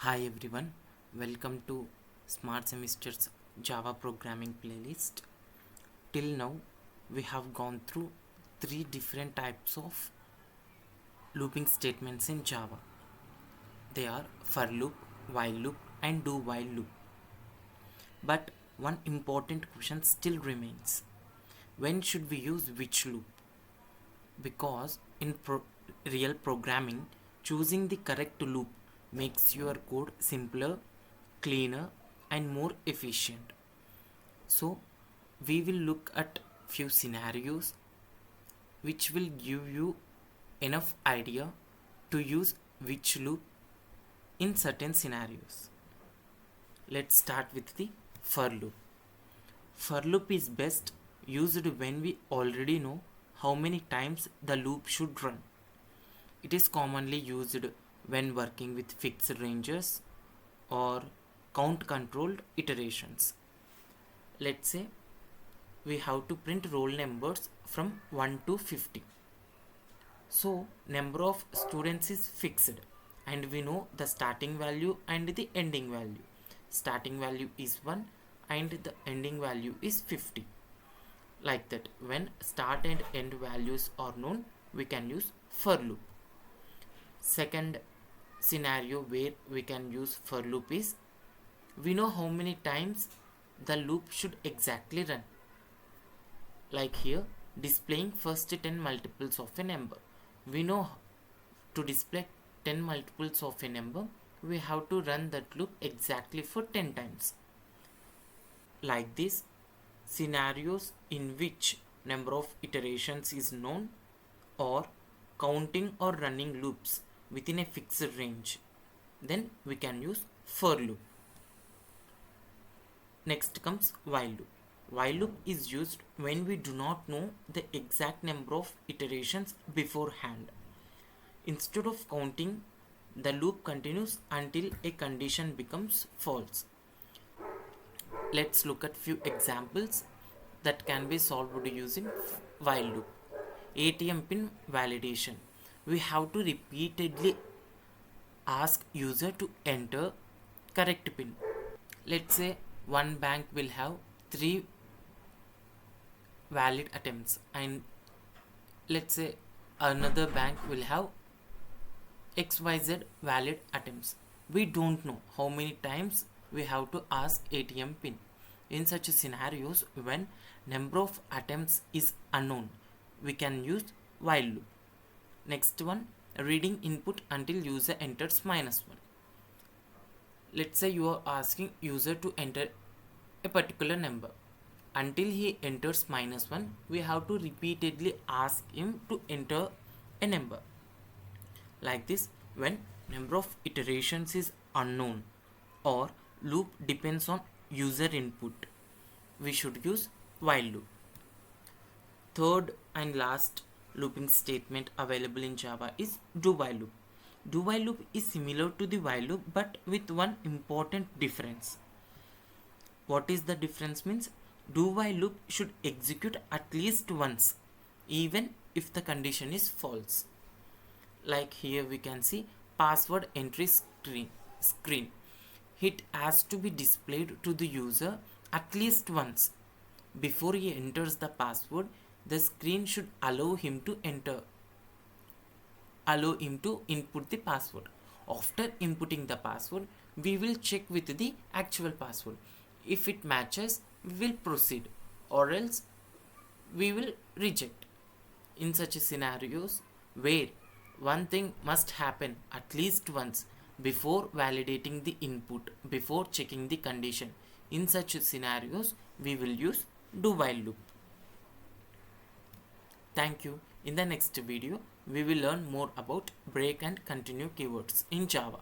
Hi everyone, welcome to Smart Semester's Java programming playlist. Till now, we have gone through three different types of looping statements in Java. They are for loop, while loop, and do while loop. But one important question still remains: when should we use which loop? Because in real programming, choosing the correct loop makes your code simpler, cleaner, and more efficient. So we will look at few scenarios which will give you enough idea to use which loop in certain scenarios. Let's start with the for loop. For loop is best used when we already know how many times the loop should run. It is commonly used when working with fixed ranges or count controlled iterations. Let's say we have to print roll numbers from 1 to 50. So number of students is fixed and we know the starting value and the ending value. Starting value is 1 and the ending value is 50. Like that, when start and end values are known, we can use for loop. Second scenario where we can use for loop is we know how many times the loop should exactly run. Like here, displaying first 10 multiples of a number. We know to display 10 multiples of a number, we have to run that loop exactly for 10 times. Like this, scenarios in which number of iterations is known or counting or running loops within a fixed range, then we can use for loop. Next comes while loop. While loop is used when we do not know the exact number of iterations beforehand. Instead of counting, the loop continues until a condition becomes false. Let's look at few examples that can be solved using while loop. ATM pin validation. We have to repeatedly ask user to enter correct pin. Let's say one bank will have 3 valid attempts and let's say another bank will have XYZ valid attempts. We don't know how many times we have to ask ATM pin. In such scenarios, when number of attempts is unknown, we can use while loop. Next one, reading input until user enters -1. Let's say you are asking user to enter a particular number. Until he enters -1, we have to repeatedly ask him to enter a number. Like this, when number of iterations is unknown or loop depends on user input, we should use while loop. Third and last looping statement available in Java is do while loop. Do while loop is similar to the while loop but with one important difference. What is the difference means? Do while loop should execute at least once even if the condition is false. Like here we can see password entry screen. It has to be displayed to the user at least once. Before he enters the password, the screen should allow him to input the password. After inputting the password, we will check with the actual password. If it matches, we will proceed or else we will reject. In such scenarios where one thing must happen at least once before validating the input, before checking the condition, in such scenarios we will use do while loop. Thank you. In the next video, we will learn more about break and continue keywords in Java.